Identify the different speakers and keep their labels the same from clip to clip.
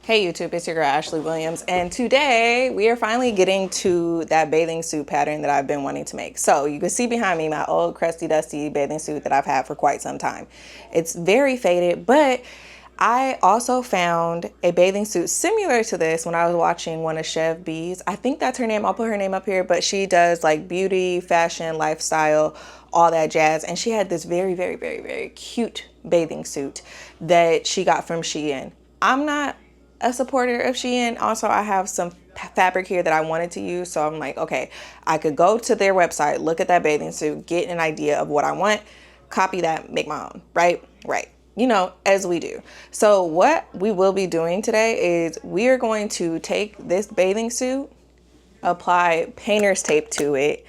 Speaker 1: Hey YouTube, it's your girl Ashley Williams, and today we are finally getting to that bathing suit pattern that I've been wanting to make. So you can see behind me my old crusty dusty bathing suit that I've had for quite some time. It's very faded, but I also found a bathing suit similar to this when I was watching one of Chev B's. I think that's her name. I'll put her name up here, but she does like beauty, fashion, lifestyle, all that jazz. And she had this very cute bathing suit that she got from Shein. I'm not a supporter of Shein. Also, I have some fabric here that I wanted to use. So I'm like, okay, I could go to their website, look at that bathing suit, get an idea of what I want, copy that, make my own, right? Right. You know, as we do. So what we will be doing today is we are going to take this bathing suit, apply painter's tape to it,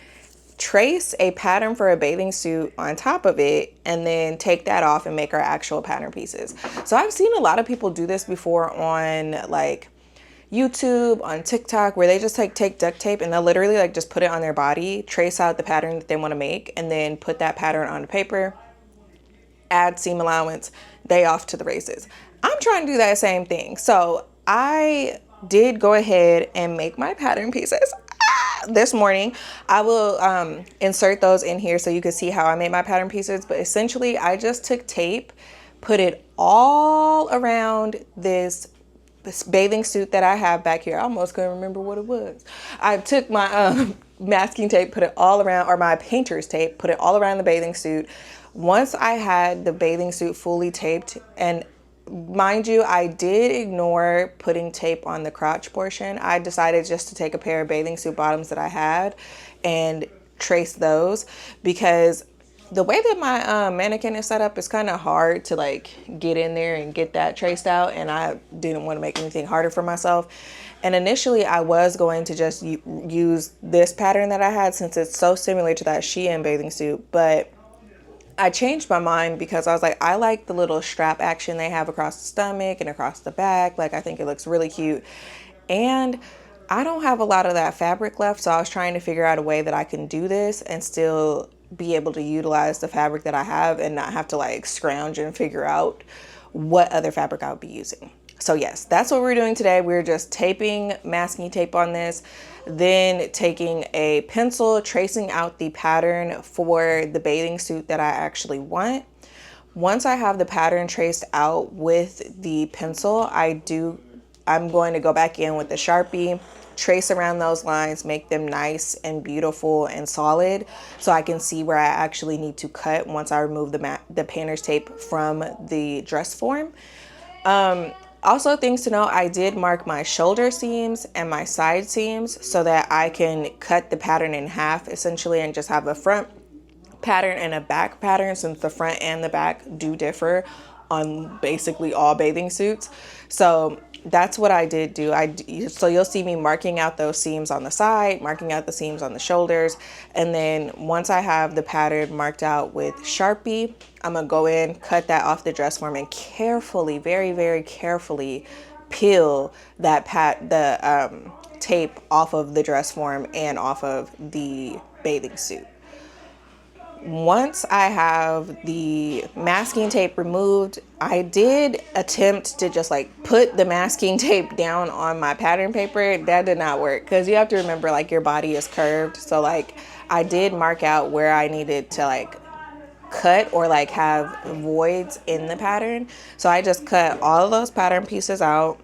Speaker 1: trace a pattern for a bathing suit on top of it, and then take that off and make our actual pattern pieces. So I've seen a lot of people do this before on like YouTube, on TikTok, where they just like take duct tape and they'll literally like just put it on their body, trace out the pattern that they want to make, and then put that pattern on the paper, add seam allowance, they off to the races. I'm trying to do that same thing. So I did go ahead and make my pattern pieces this morning. I will insert those in here so you can see how I made my pattern pieces. But essentially, I just took tape, put it all around this bathing suit that I have back here. I almost couldn't remember what it was. I took my masking tape, put it all around, or my painter's tape, put it all around the bathing suit. Once I had the bathing suit fully taped, and mind you, I did ignore putting tape on the crotch portion. I decided just to take a pair of bathing suit bottoms that I had and trace those, because the way that my mannequin is set up is kind of hard to like get in there and get that traced out, and I didn't want to make anything harder for myself. And initially I was going to just use this pattern that I had since it's so similar to that Shein bathing suit, but I changed my mind because I was like, I like the little strap action they have across the stomach and across the back. Like, I think it looks really cute. And I don't have a lot of that fabric left. So I was trying to figure out a way that I can do this and still be able to utilize the fabric that I have and not have to like scrounge and figure out what other fabric I would be using. So yes, that's what we're doing today. We're just taping masking tape on this, then taking a pencil, tracing out the pattern for the bathing suit that I actually want. Once I have the pattern traced out with the pencil, I'm going to go back in with the Sharpie, trace around those lines, make them nice and beautiful and solid so I can see where I actually need to cut once I remove the painter's tape from the dress form. Also, things to know, I did mark my shoulder seams and my side seams so that I can cut the pattern in half essentially and just have a front pattern and a back pattern, since the front and the back do differ on basically all bathing suits. So that's what I did do. So you'll see me marking out those seams on the side, marking out the seams on the shoulders. And then once I have the pattern marked out with Sharpie, I'm gonna go in, cut that off the dress form, and carefully, very carefully peel that tape off of the dress form and off of the bathing suit. Once I have the masking tape removed, I did attempt to just like put the masking tape down on my pattern paper. That did not work, because you have to remember like your body is curved. So like I did mark out where I needed to like cut or like have voids in the pattern. So I just cut all of those pattern pieces out.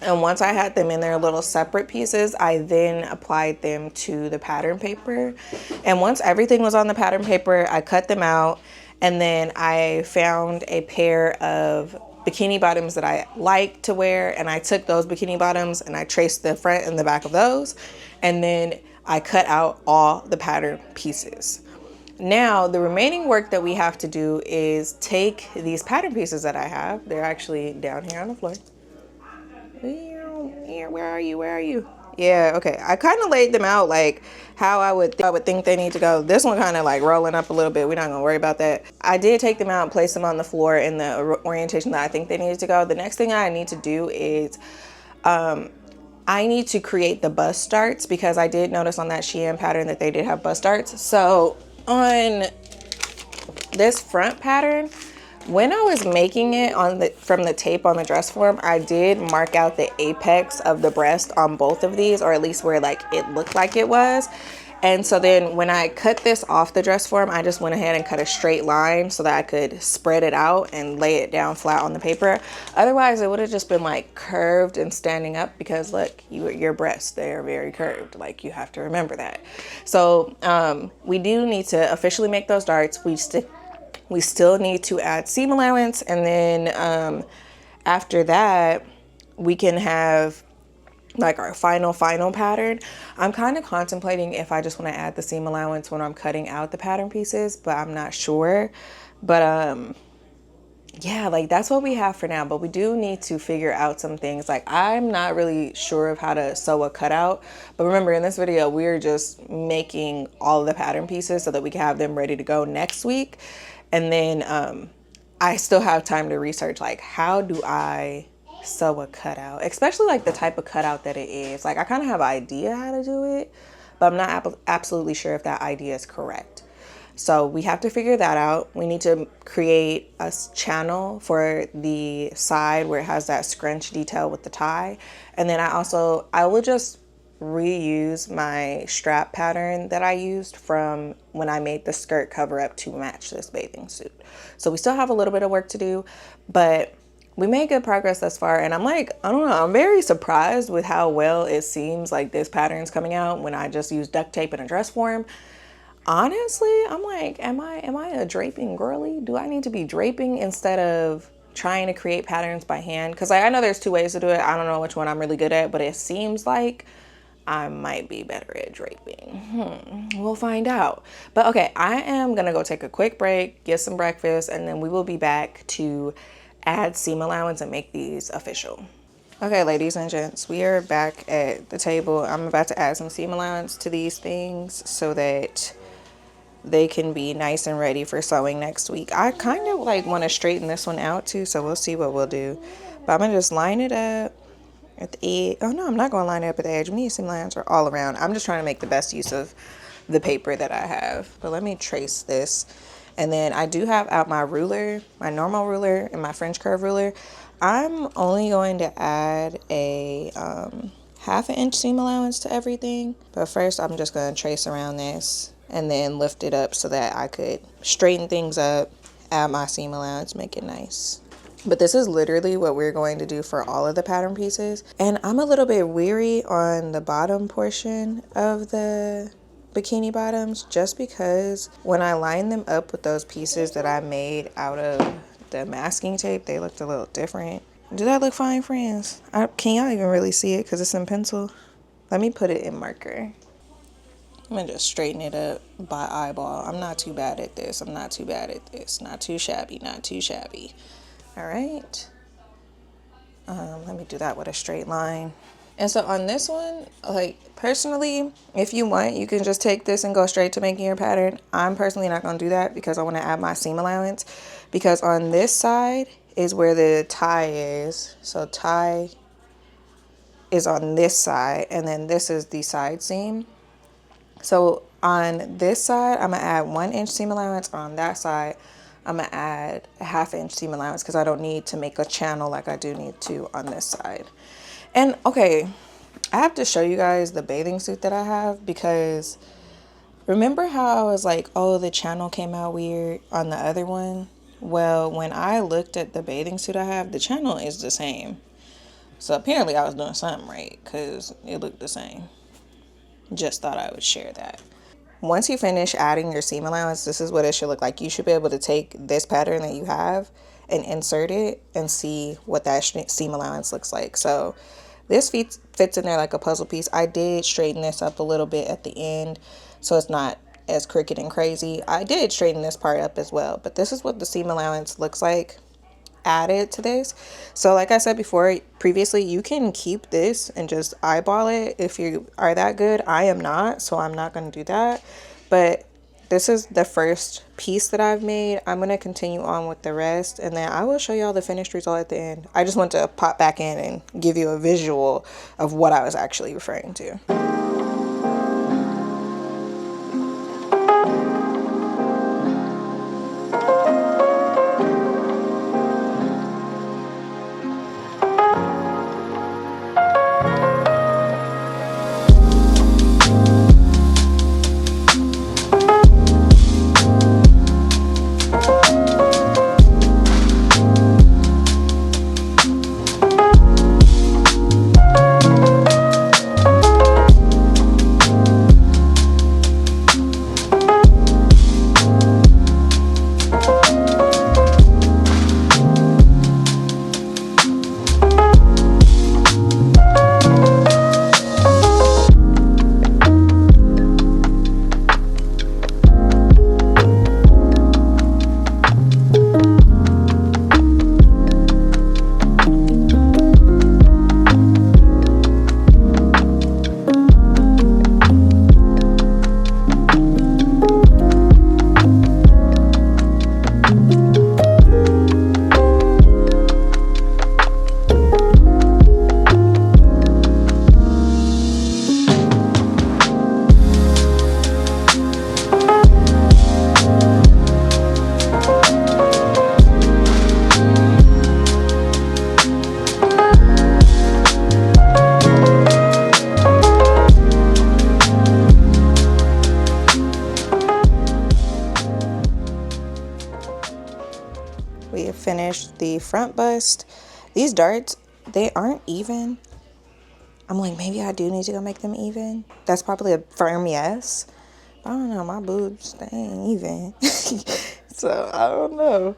Speaker 1: And once I had them in their little separate pieces, I then applied them to the pattern paper. And once everything was on the pattern paper, I cut them out. And then I found a pair of bikini bottoms that I like to wear. And I took those bikini bottoms and I traced the front and the back of those. And then I cut out all the pattern pieces. Now, the remaining work that we have to do is take these pattern pieces that I have. They're actually down here on the floor. Where are you? Yeah, okay. I kind of laid them out like how I would think they need to go. This one kind of like rolling up a little bit. We're not gonna worry about that. I did take them out and place them on the floor in the orientation that I think they needed to go. The next thing I need to do is I need to create the bust darts, because I did notice on that Shein pattern that they did have bust darts. So on this front pattern, When I was making it from the tape on the dress form, I did mark out the apex of the breast on both of these, or at least where like it looked like it was. And so then when I cut this off the dress form, I just went ahead and cut a straight line so that I could spread it out and lay it down flat on the paper. Otherwise, it would have just been like curved and standing up, because look, your breasts, they are very curved. Like, you have to remember that. So we do need to officially make those darts. We still need to add seam allowance, and then after that, we can have like our final pattern. I'm kind of contemplating if I just want to add the seam allowance when I'm cutting out the pattern pieces, but I'm not sure. But yeah, like that's what we have for now. But we do need to figure out some things. Like, I'm not really sure of how to sew a cutout, but remember, in this video we're just making all of the pattern pieces so that we can have them ready to go next week. And then I still have time to research, like, how do I sew a cutout, especially like the type of cutout that it is. Like, I kind of have an idea how to do it, but I'm not absolutely sure if that idea is correct. So we have to figure that out. We need to create a channel for the side where it has that scrunch detail with the tie. And then I will just reuse my strap pattern that I used from when I made the skirt cover up to match this bathing suit. So we still have a little bit of work to do, but we made good progress thus far. And I'm like, I don't know, I'm very surprised with how well it seems like this pattern's coming out when I just use duct tape in a dress form. Honestly, I'm like, am I a draping girly? Do I need to be draping instead of trying to create patterns by hand? Because I know there's two ways to do it. I don't know which one I'm really good at, but it seems like I might be better at draping. We'll find out. But okay, I am gonna go take a quick break, get some breakfast, and then we will be back to add seam allowance and make these official. Okay, ladies and gents, we are back at the table. I'm about to add some seam allowance to these things so that they can be nice and ready for sewing next week. I kind of like want to straighten this one out too, so we'll see what we'll do. But I'm gonna just line it up at the edge. Oh no, I'm not gonna line it up at the edge. We need seam lines are all around. I'm just trying to make the best use of the paper that I have. But let me trace this. And then I do have out my ruler, my normal ruler and my French curve ruler. I'm only going to add a half an inch seam allowance to everything. But first I'm just gonna trace around this and then lift it up so that I could straighten things up, add my seam allowance, make it nice. But this is literally what we're going to do for all of the pattern pieces. And I'm a little bit weary on the bottom portion of the bikini bottoms, just because when I lined them up with those pieces that I made out of the masking tape, they looked a little different. Do that look fine, friends? Can y'all even really see it because it's in pencil? Let me put it in marker. I'm gonna just straighten it up by eyeball. I'm not too bad at this. I'm not too bad at this. Not too shabby, not too shabby. All right. Let me do that with a straight line. And so on this one, like, personally, if you want, you can just take this and go straight to making your pattern. I'm personally not gonna do that because I want to add my seam allowance, because on this side is where the tie is. So tie is on this side, and then this is the side seam. So on this side, I'm gonna add 1 inch seam allowance. On that side, I'm gonna add a ½ inch seam allowance because I don't need to make a channel like I do need to on this side. And okay, I have to show you guys the bathing suit that I have, because remember how I was like, oh, the channel came out weird on the other one? Well, when I looked at the bathing suit I have, the channel is the same. So apparently I was doing something right because it looked the same. Just thought I would share that. Once you finish adding your seam allowance, this is what it should look like. You should be able to take this pattern that you have and insert it and see what that seam allowance looks like. So this fits in there like a puzzle piece. I did straighten this up a little bit at the end so it's not as crooked and crazy. I did straighten this part up as well, but this is what the seam allowance looks like added to this. So like I said before, previously, you can keep this and just eyeball it if you are that good. I am not, so I'm not going to do that. But this is the first piece that I've made. I'm going to continue on with the rest, and then I will show y'all the finished result at the end. I just want to pop back in and give you a visual of what I was actually referring to. front bust. These darts, they aren't even. I'm like, maybe I do need to go make them even. That's probably a firm yes. I don't know, my boobs, they ain't even. So I don't know.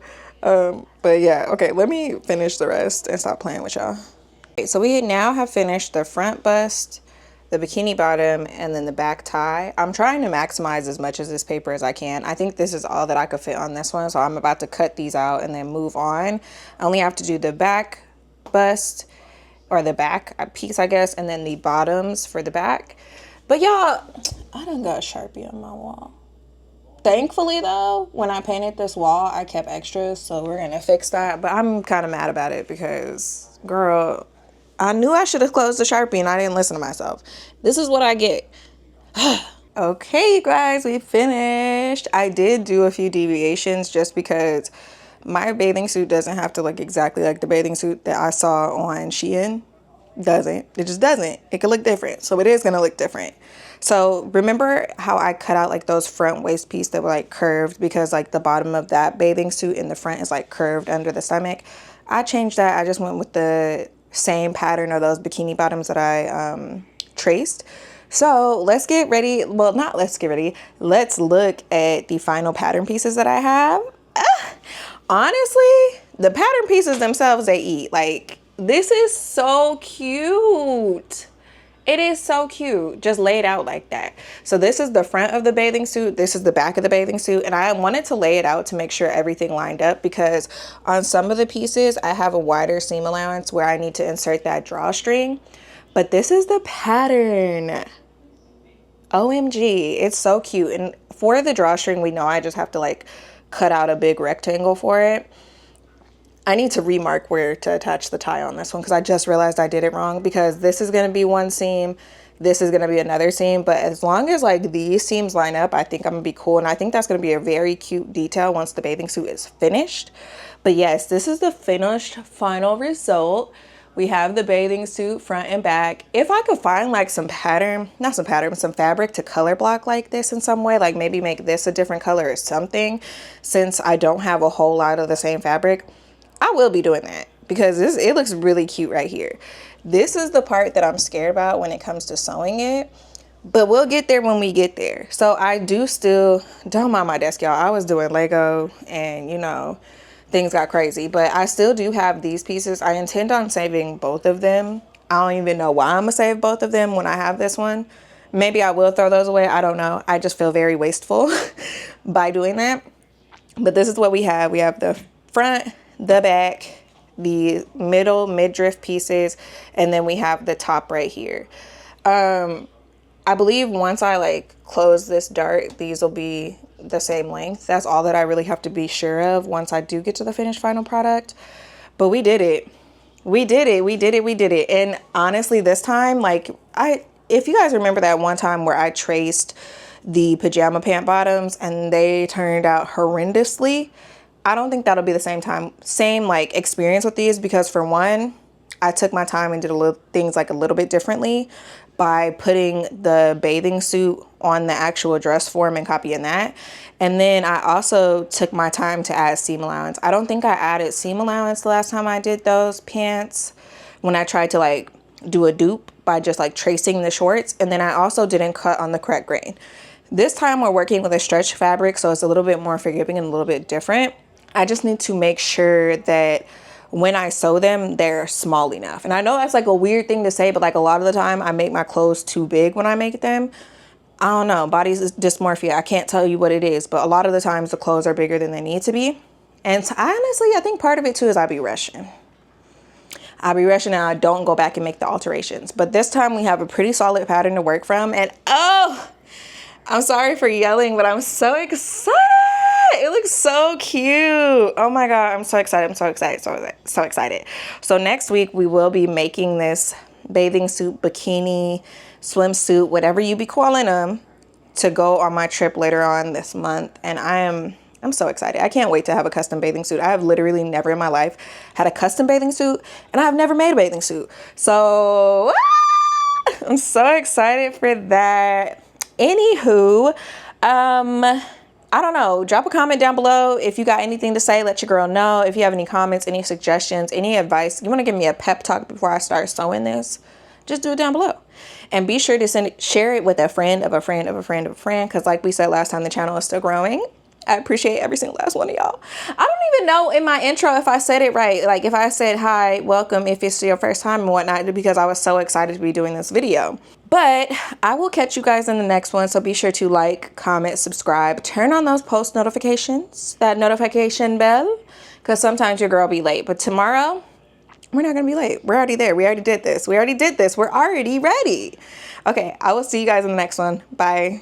Speaker 1: But yeah, okay, let me finish the rest and stop playing with y'all. Okay, so we now have finished the front bust, the bikini bottom, and then the back tie. I'm trying to maximize as much of this paper as I can. I think this is all that I could fit on this one, so I'm about to cut these out and then move on. I only have to do the back bust, or the back piece, I guess, and then the bottoms for the back. But y'all, I done got a Sharpie on my wall. Thankfully though, when I painted this wall, I kept extras, so we're gonna fix that. But I'm kind of mad about it because, girl, I knew I should have closed the Sharpie and I didn't listen to myself. This is what I get. Okay, you guys, we finished. I did do a few deviations just because my bathing suit doesn't have to look exactly like the bathing suit that I saw on Shein. Doesn't. It just doesn't. It could look different. So it is going to look different. So remember how I cut out like those front waist piece that were like curved because like the bottom of that bathing suit in the front is like curved under the stomach? I changed that. I just went with the same pattern of those bikini bottoms that I traced. So let's get ready. Well, not let's get ready. Let's look at the final pattern pieces that I have. Honestly, the pattern pieces themselves, they eat. Like, this is so cute. It is so cute, just laid out like that. So this is the front of the bathing suit. This is the back of the bathing suit. And I wanted to lay it out to make sure everything lined up because on some of the pieces, I have a wider seam allowance where I need to insert that drawstring. But this is the pattern. OMG, it's so cute. And for the drawstring, we know I just have to like cut out a big rectangle for it. I need to remark where to attach the tie on this one because I just realized I did it wrong because this is going to be one seam. This is going to be another seam. But as long as like these seams line up, I think I'm going to be cool. And I think that's going to be a very cute detail once the bathing suit is finished. But yes, this is the finished final result. We have the bathing suit front and back. If I could find like some pattern, not some pattern, some fabric to color block like this in some way, like maybe make this a different color or something, since I don't have a whole lot of the same fabric, I will be doing that because it looks really cute right here. This is the part that I'm scared about when it comes to sewing it, but we'll get there when we get there. So I do still, don't mind my desk, y'all. I was doing Lego and you know, things got crazy, but I still do have these pieces. I intend on saving both of them. I don't even know why I'm gonna save both of them when I have this one. Maybe I will throw those away. I don't know. I just feel very wasteful by doing that. But this is what we have. We have the front, the back, the middle midriff pieces, and then we have the top right here. I believe once I like close this dart, these will be the same length. That's all that I really have to be sure of once I do get to the finished final product. But we did it. We did it. We did it. We did it. And honestly, this time, like if you guys remember that one time where I traced the pajama pant bottoms and they turned out horrendously, I don't think that'll be the same like experience with these because for one, I took my time and did things like a little bit differently by putting the bathing suit on the actual dress form and copying that. And then I also took my time to add seam allowance. I don't think I added seam allowance the last time I did those pants when I tried to like do a dupe by just like tracing the shorts. And then I also didn't cut on the correct grain. This time we're working with a stretch fabric, so it's a little bit more forgiving and a little bit different. I just need to make sure that when I sew them, they're small enough. And I know that's like a weird thing to say, but like a lot of the time I make my clothes too big when I make them. I don't know, body dysmorphia. I can't tell you what it is, but a lot of the times the clothes are bigger than they need to be. And honestly, I think part of it too is I be rushing. And I don't go back and make the alterations. But this time we have a pretty solid pattern to work from. And oh, I'm sorry for yelling, but I'm so excited. It looks so cute. Oh my God, I'm so excited. I'm so excited. So excited. So next week we will be making this bathing suit, bikini, swimsuit, whatever you be calling them, to go on my trip later on this month. And I'm so excited. I can't wait to have a custom bathing suit. I have literally never in my life had a custom bathing suit, and I've never made a bathing suit. So I'm so excited for that. Anywho, I don't know. Drop a comment down below. If you got anything to say, let your girl know. If you have any comments, any suggestions, any advice, you want to give me a pep talk before I start sewing this, just do it down below. And be sure to share it with a friend of a friend of a friend of a friend. Because like we said last time, the channel is still growing. I appreciate every single last one of y'all. I don't even know in my intro if I said it right. Like if I said hi, welcome, if it's your first time and whatnot, because I was so excited to be doing this video. But I will catch you guys in the next one. So be sure to like, comment, subscribe, turn on those post notifications, that notification bell, because sometimes your girl be late. But tomorrow, we're not going to be late. We're already there. We already did this. We already did this. We're already ready. Okay, I will see you guys in the next one. Bye.